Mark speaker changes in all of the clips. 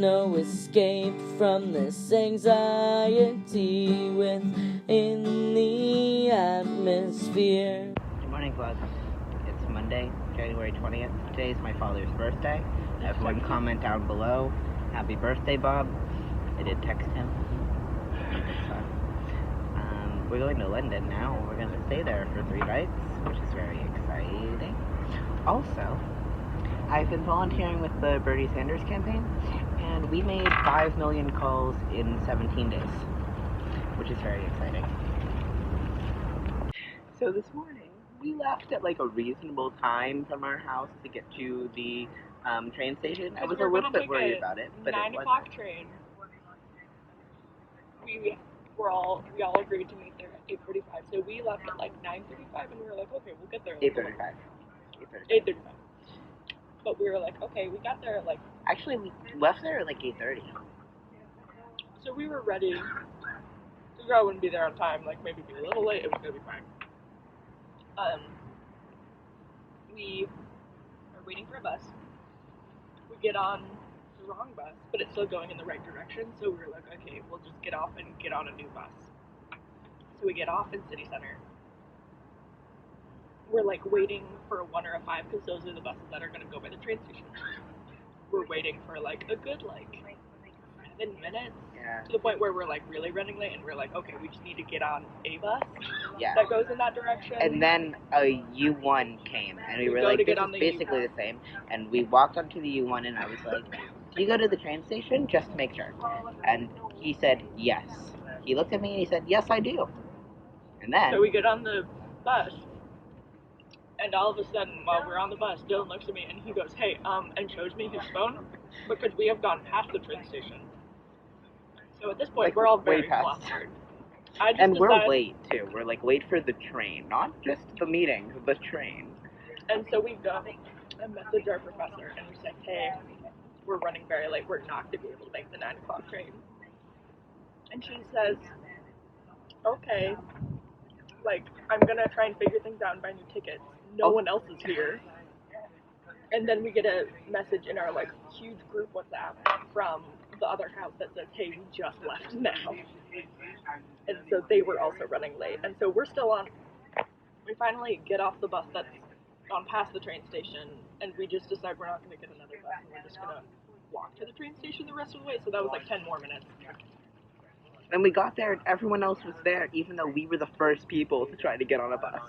Speaker 1: no escape from this anxiety within the atmosphere.
Speaker 2: Good morning, vlog. It's Monday, January 20th. Today is my father's birthday. Everyone comment down below. Happy birthday, Bob. I did text him. We're going to London now. We're going to stay there for 3 nights, which is very exciting. Also, I've been volunteering with the Bernie Sanders campaign, and we made 5 million calls in 17 days, which is very exciting. So this morning, we left at like a reasonable time from our house to get to the train station. I was a little bit worried about it, but
Speaker 3: 9 o'clock train. We all agreed to meet there at 8:45. So we left at like 9:35, and we were like, okay, we'll get there.
Speaker 2: 8:35.
Speaker 3: 8:35. But we were like, okay, we got there at like.
Speaker 2: Actually, we left there at like 8:30.
Speaker 3: So we were ready. We probably wouldn't be there on time. Like maybe be a little late. It was gonna be fine. We are waiting for a bus. We get on the wrong bus, but it's still going in the right direction, so we were like, okay, we'll just get off and get on a new bus. So we get off in City Center. We're like waiting for a 1 or a 5 because those are the buses that are going to go by the train station. We're waiting for like a good 7 minutes, to the point where we're like really running late, and we're like, okay, we just need to get on a bus that goes in that direction.
Speaker 2: And then a U1 came, and we were like, this is basically the same. And we walked onto the U1, and I was like, do you go to the train station? Just to make sure. And he said, yes. He looked at me and he said, yes, I do. And then...
Speaker 3: So we get on the bus, and all of a sudden, while we're on the bus, Dylan looks at me and he goes, hey, and shows me his phone, because we have gone past the train station. So at this point, we're all very flustered.
Speaker 2: And we're late, too. We're late for the train. Not just the meeting, the train.
Speaker 3: And so we go and message our professor, and we say, hey, we're running very late. We're not going to be able to make the 9 o'clock train. And she says, okay, I'm going to try and figure things out and buy new tickets. No one else is here. And then we get a message in our, huge group WhatsApp from the other house that says, hey, we just left now. And so they were also running late. And so we're still on. We finally get off the bus that's gone past the train station, and we just decide we're not going to get another bus, and we're just going to walk to the train station the rest of the way. So that was 10 more minutes.
Speaker 2: And we got there, and everyone else was there, even though we were the first people to try to get on a bus.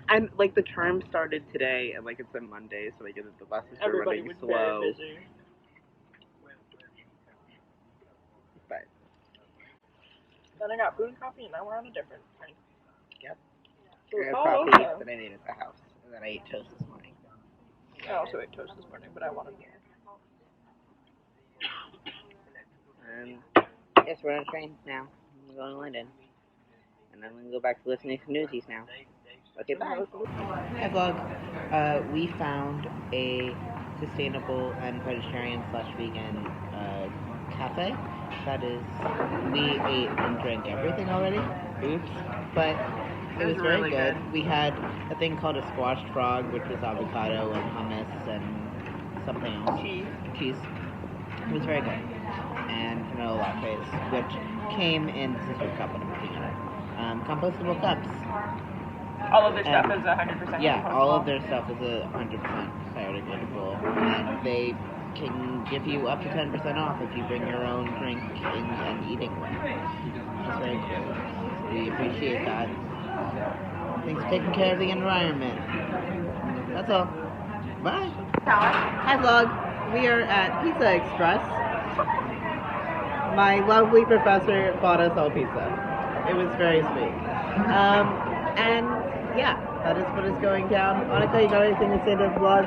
Speaker 2: And the term started today, and it's a Monday, so the buses were running slow.
Speaker 3: Everybody was very busy.
Speaker 2: But
Speaker 3: then I got food and coffee, and now we're on a different train.
Speaker 2: Yep.
Speaker 3: So
Speaker 2: I got coffee that I made at the house, and then I ate toast this morning.
Speaker 3: I also ate toast this morning, but I wanted more.
Speaker 2: Yes, we're on a train now. We're going to London. And then we can go back to listening to newsies now. Okay, bye. Hi, vlog. We found a sustainable and vegetarian/vegan cafe. That is, we ate and drank everything already. Oops. But it was very good. We had a thing called a squashed frog, which was avocado and hummus and something else. Cheese. It was very good. And vanilla lattes, which came in the sister cup in a particular. Compostable cups.
Speaker 3: All of their stuff is 100%.
Speaker 2: Yeah, all of their stuff is 100% biodegradable, and they can give you up to 10% off if you bring your own drink and eating one. That's very cool. We appreciate that. Thanks for taking care of the environment. That's all. Bye. Hi, vlog. We are at Pizza Express. My lovely professor bought us all pizza. It was very sweet. And yeah, that is what is going down. Monica, you got anything to say to the vlog?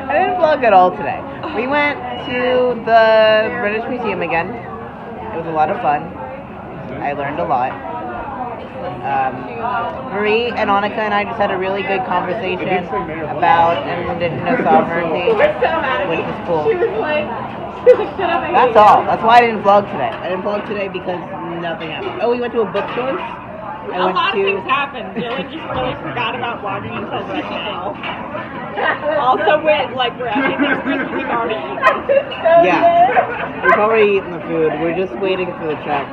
Speaker 2: I didn't vlog at all today. We went to the British Museum again. It was a lot of fun. I learned a lot. Marie and Annika and I just had a really good conversation about indigenous sovereignty, which was cool. That's all. That's why I didn't vlog today. I didn't vlog today because nothing happened. Oh, we went to a bookstore,
Speaker 3: A lot of things happened. Dylan just really forgot about vlogging until right now. Also, we're at his Christmas, we've already eaten.
Speaker 2: Yeah, we've already eaten the food. We're just waiting for the checks.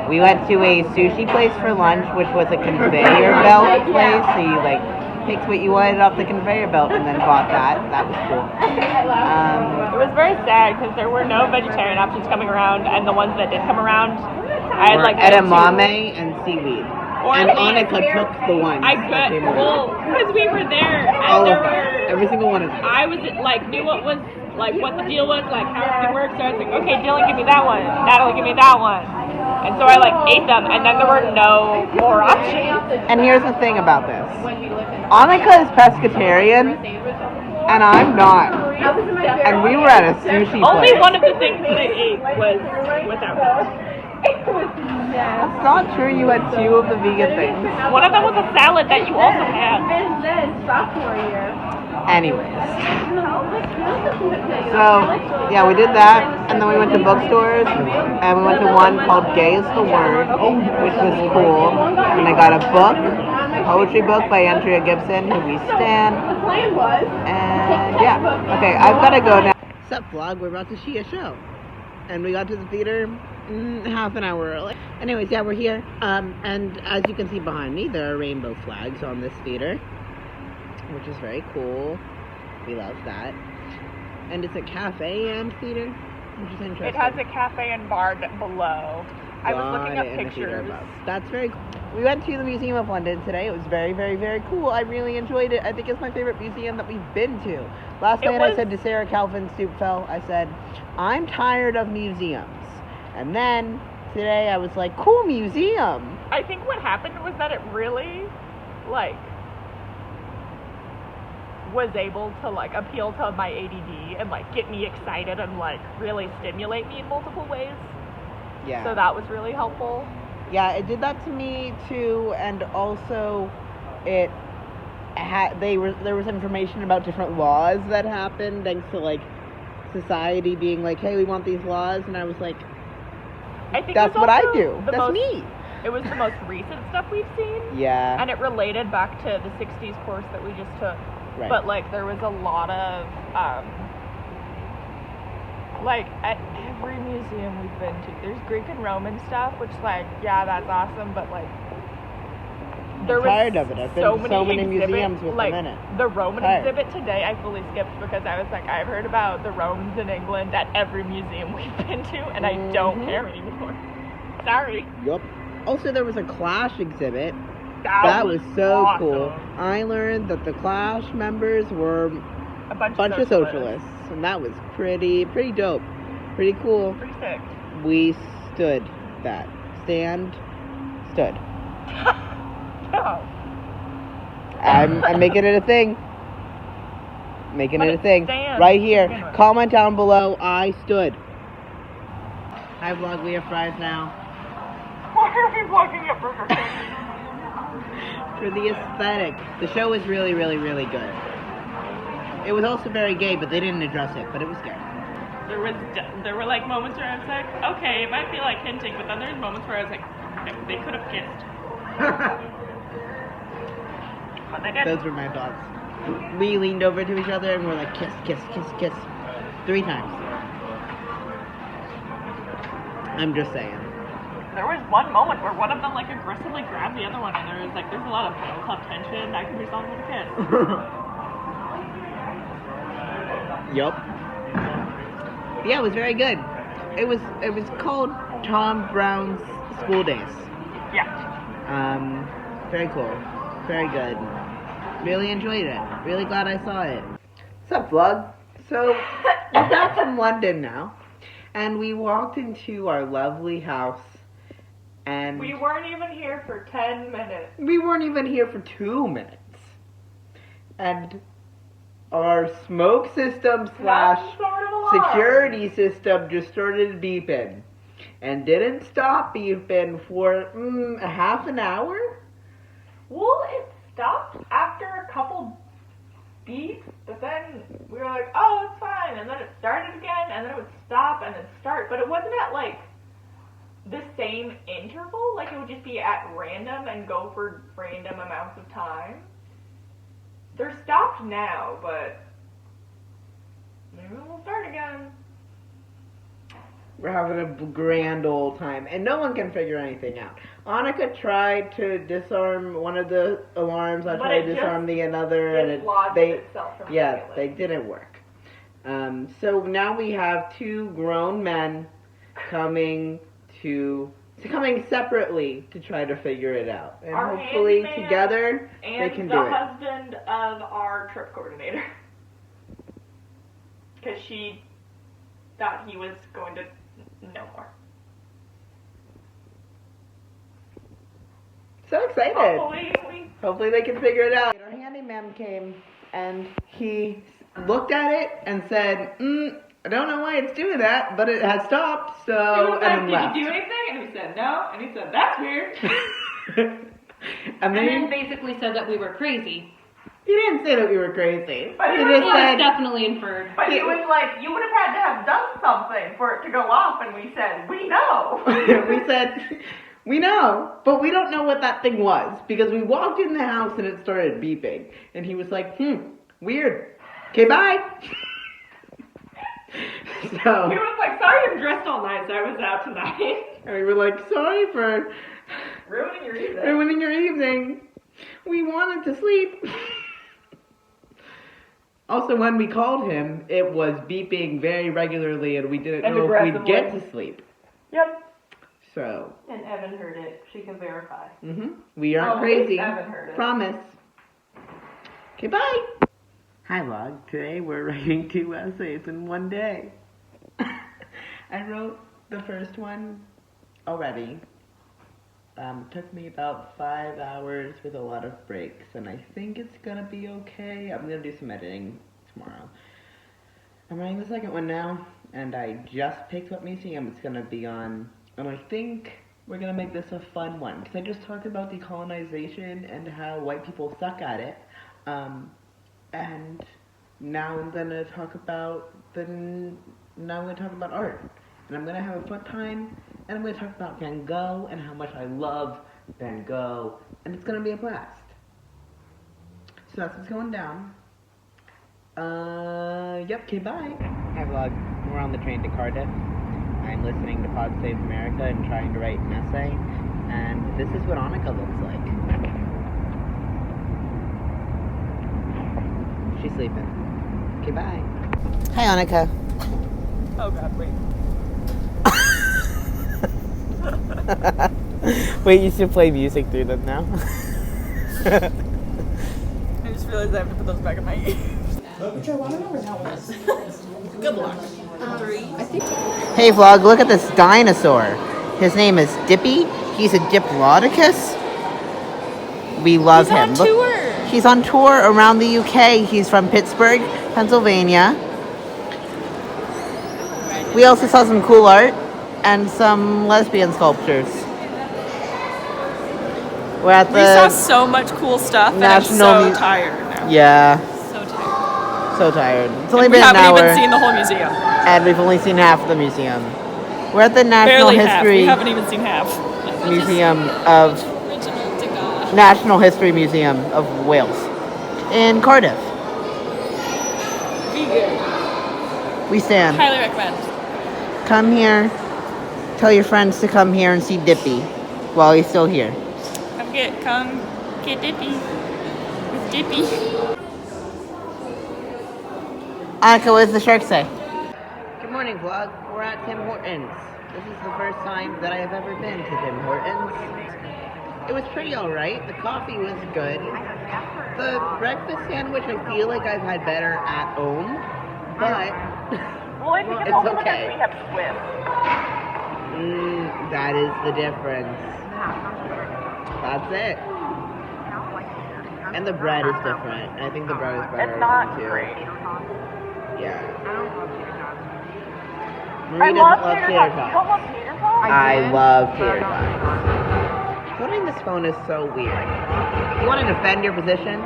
Speaker 2: We went to a sushi place for lunch, which was a conveyor belt place. So you picked what you wanted off the conveyor belt and then bought that. That was cool.
Speaker 3: It was very sad because there were no vegetarian options coming around, and the ones that did come around, I had
Speaker 2: edamame and seaweed. And Annika took the one.
Speaker 3: Because we were there, and
Speaker 2: all of them. Every single one of them.
Speaker 3: I was knew what was what the deal was, how everything worked. So I was like, okay, Dylan, give me that one. Natalie, give me that one. And so I ate them, and then there were no more options.
Speaker 2: And here's the thing about this: Annika is pescatarian, and I'm not. And we were at a sushi place.
Speaker 3: Only one of the things that I ate was without meat.
Speaker 2: That's not true. You had 2 of the vegan things.
Speaker 3: One of them was a salad that you also had.
Speaker 4: Sophomore year.
Speaker 2: Anyways. So, yeah, we did that, and then we went to bookstores, and we went to one called Gay is the Word, which was cool, and I got a book, a poetry book by Andrea Gibson, who we stan, and yeah, okay, I've got to go now. Sup, vlog, we're about to see a show, and we got to the theater half an hour early. Anyways, yeah, we're here, and as you can see behind me, there are rainbow flags on this theater, which is very cool. We love that. And it's a cafe and theater, which is interesting.
Speaker 3: It has a cafe and bar below. I was looking up pictures.
Speaker 2: That's very cool. We went to the Museum of London today. It was very, very, very cool. I really enjoyed it. I think it's my favorite museum that we've been to. Last night I said to Sarah Calvin Stoopfell, I said, I'm tired of museums. And then today I was like, cool museum.
Speaker 3: I think what happened was that it really, was able to appeal to my ADD and get me excited and really stimulate me in multiple ways.
Speaker 2: Yeah.
Speaker 3: So that was really helpful.
Speaker 2: Yeah, it did that to me too, and also it there was information about different laws that happened thanks to society being hey, we want these laws, and I was like,
Speaker 3: I think
Speaker 2: that's what I do. That's me.
Speaker 3: It was the most recent stuff we've seen.
Speaker 2: Yeah.
Speaker 3: And it related back to the 60s course that we just took.
Speaker 2: Right.
Speaker 3: But there was a lot of at every museum we've been to, there's Greek and Roman stuff, which yeah, that's awesome, but there was
Speaker 2: tired of it. I've been to so many museums with them in it.
Speaker 3: The Roman exhibit today I fully skipped because I was I've heard about the Romans in England at every museum we've been to, and I don't care anymore. Sorry.
Speaker 2: Yup. Also, there was a Clash exhibit. That was so
Speaker 3: awesome.
Speaker 2: Cool. I learned that the Clash members were
Speaker 3: a bunch
Speaker 2: of socialists, and that was pretty dope. Pretty cool.
Speaker 3: Pretty sick.
Speaker 2: We stood that. Stood.
Speaker 3: No.
Speaker 2: I'm making it a thing. Making it a thing.
Speaker 3: Stand.
Speaker 2: Right here. Comment down below, I stood. Hi vlog, we have fries now.
Speaker 3: Why are we vlogging at Burger King?
Speaker 2: For the aesthetic. The show was really, really, really good. It was also very gay, but they didn't address it, but it was gay.
Speaker 3: There were moments where I was like, okay, it might be hinting, but then there's moments where I was like, they could have kissed. But they didn't.
Speaker 2: Those were my thoughts. We leaned over to each other and we're like, kiss, kiss, kiss, kiss. 3 times. I'm just saying.
Speaker 3: There was one moment where one of them aggressively grabbed the other one, and there was there's a lot of built-up tension. That could be solved with a kiss.
Speaker 2: Yup. Yeah, it was very good. It was called Tom Brown's School Days.
Speaker 3: Yeah.
Speaker 2: Very cool. Very good. Really enjoyed it. Really glad I saw it. What's up, vlog? So, we're back from London now, and we walked into our lovely house. And
Speaker 3: we weren't even here for 10 minutes.
Speaker 2: We weren't even here for 2 minutes. And our smoke system / security system just started beeping. And didn't stop beeping for a half an hour?
Speaker 3: Well, it stopped after a couple beeps, but then we were like, oh, it's fine. And then it started again, and then it would stop and then start. But it wasn't at the same interval. Like it would just be at random and go for random amounts of time. They're stopped now, but maybe we'll start again.
Speaker 2: We're having a grand old time, and no one can figure anything out. Annika tried to disarm one of the alarms. I tried to disarm the other, and they didn't work. So now we have two grown men coming separately to try to figure it out, and hopefully together they can do it.
Speaker 3: And the husband of our trip coordinator, because she thought he was going to know more.
Speaker 2: So excited! Hopefully they can figure it out. Our handyman came and he looked at it and said, I don't know why it's doing that, but it has stopped, so,
Speaker 3: and then left. Did you do anything? And we said no, and he said, that's weird.
Speaker 5: and then basically said that we were crazy.
Speaker 2: He didn't say that we were crazy.
Speaker 5: But he was definitely inferred.
Speaker 3: But he was like, you would have had to have done something for it to go off, and we said, we know.
Speaker 2: We said, we know, but we don't know what that thing was, because we walked in the house and it started beeping, and he was like, weird. Okay, bye. So
Speaker 3: he was like, sorry I'm dressed all night, so I was out tonight.
Speaker 2: And we were like, sorry for
Speaker 3: ruining your evening.
Speaker 2: We wanted to sleep. Also, when we called him, it was beeping very regularly, and we didn't know if we'd get to sleep.
Speaker 3: Yep.
Speaker 2: So.
Speaker 5: And Evan heard it. She can verify.
Speaker 2: We aren't crazy.
Speaker 3: Evan heard it.
Speaker 2: Promise. Okay, bye. Hi, vlog. Today we're writing 2 essays in one day. I wrote the first one already. Took me about 5 hours with a lot of breaks, and I think it's gonna be okay. I'm gonna do some editing tomorrow. I'm writing the second one now, and I just picked what museum it's gonna be on, and I think we're gonna make this a fun one, because I just talked about decolonization and how white people suck at it, and now I'm gonna talk about art, and I'm gonna have a fun time, and I'm gonna talk about Van Gogh and how much I love Van Gogh, and it's gonna be a blast. So that's what's going down. Yep, okay, bye. Hi vlog, we're on the train to Cardiff. I'm listening to Pod Save America and trying to write an essay, and this is what Annika looks like. She's sleeping. Okay, bye. Hi, Annika.
Speaker 3: Oh god, wait.
Speaker 2: Wait, you should play music through them now.
Speaker 3: I just realized I have to put those back in my ears. Good luck.
Speaker 2: Hey vlog, look at this dinosaur. His name is Dippy. He's a Diplodocus. We love him.
Speaker 3: He's on tour.
Speaker 2: He's on tour around the UK. He's from Pittsburgh, Pennsylvania. We also saw some cool art and some lesbian sculptures. We
Speaker 3: saw so much cool stuff and I'm so tired now.
Speaker 2: Yeah.
Speaker 3: So tired.
Speaker 2: So tired. It's only been an hour.
Speaker 3: We haven't even seen the whole museum.
Speaker 2: And we've only seen half of the museum. We're at the National
Speaker 3: Barely half.
Speaker 2: History
Speaker 3: We haven't even seen half.
Speaker 2: National History Museum of Wales in Cardiff.
Speaker 3: Vegan.
Speaker 2: We stand.
Speaker 3: Highly recommend.
Speaker 2: Come here. Tell your friends to come here and see Dippy while he's still here.
Speaker 3: Come get Dippy. With Dippy.
Speaker 2: Annika, what does the shark say? Good morning, vlog. We're at Tim Hortons. This is the first time that I have ever been to Tim Hortons. It was pretty alright. The coffee was good. The breakfast sandwich I feel like I've had better at home, but it's okay.
Speaker 3: We have Swiss.
Speaker 2: That is the difference. That's it. And the bread is different. I think the bread is better.
Speaker 3: It's not
Speaker 2: too.
Speaker 3: great.
Speaker 2: Yeah.
Speaker 3: I
Speaker 2: Marie doesn't
Speaker 3: love
Speaker 2: love
Speaker 3: tater
Speaker 2: tater
Speaker 3: tots.
Speaker 2: tots.
Speaker 3: You don't love tater tots?
Speaker 2: I love tater tots. Holding this phone is so weird. You want to defend your position?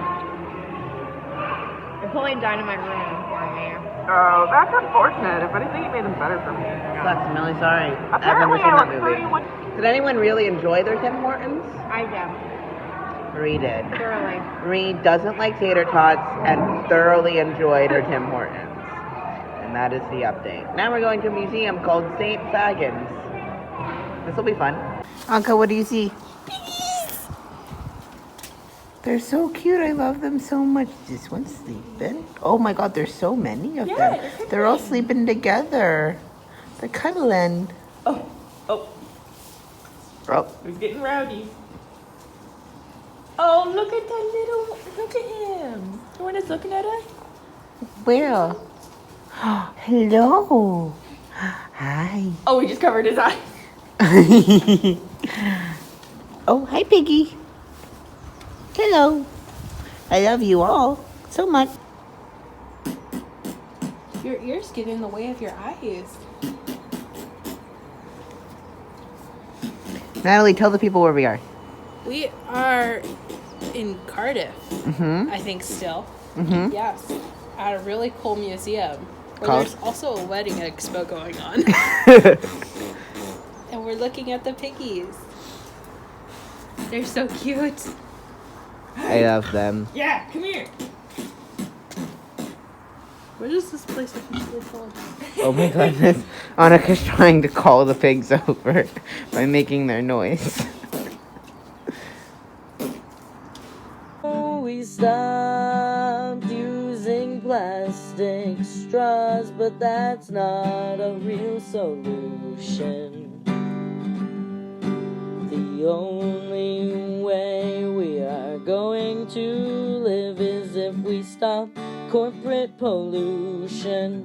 Speaker 4: You're pulling dynamite room for me.
Speaker 3: Oh, that's unfortunate. If anything, it made them better for me.
Speaker 2: Sucks. I'm really sorry. I've never
Speaker 3: Apparently,
Speaker 2: seen that
Speaker 3: I
Speaker 2: movie.
Speaker 3: was 31.
Speaker 2: Did anyone really enjoy their Tim Hortons?
Speaker 4: I do.
Speaker 2: Marie did.
Speaker 4: Thoroughly.
Speaker 2: Marie doesn't like tater tots and thoroughly enjoyed her Tim Hortons. And that is the update. Now we're going to a museum called St. Fagans. This will be fun. Anka, what do you see? Piggies! They're so cute. I love them so much. This one's sleeping. Oh my god, there's so many of them. They're all sleeping together. They're cuddling.
Speaker 3: Oh.
Speaker 2: Oh.
Speaker 3: He's getting rowdy. Oh, look at him. The one that's looking at us?
Speaker 2: Where? Hello. Hi.
Speaker 3: Oh, he just covered his eyes.
Speaker 2: Oh, hi, Piggy. Hello. I love you all so much.
Speaker 4: Your ears get in the way of your eyes.
Speaker 2: Natalie, tell the people where we are.
Speaker 4: We are in Cardiff,
Speaker 2: Mm-hmm.
Speaker 4: I think still.
Speaker 2: Mm-hmm.
Speaker 4: Yes. At a really cool museum. Where
Speaker 2: Called?
Speaker 4: there's also a wedding expo going on. And we're looking at the piggies. They're so cute.
Speaker 2: I love them.
Speaker 3: Yeah, come here.
Speaker 4: What is this place officially called?
Speaker 2: Oh my goodness. Annika's trying to call the pigs over by making their noise.
Speaker 1: We stopped using plastic straws, but that's not a real solution. The only way we are going to live is if we stop corporate pollution.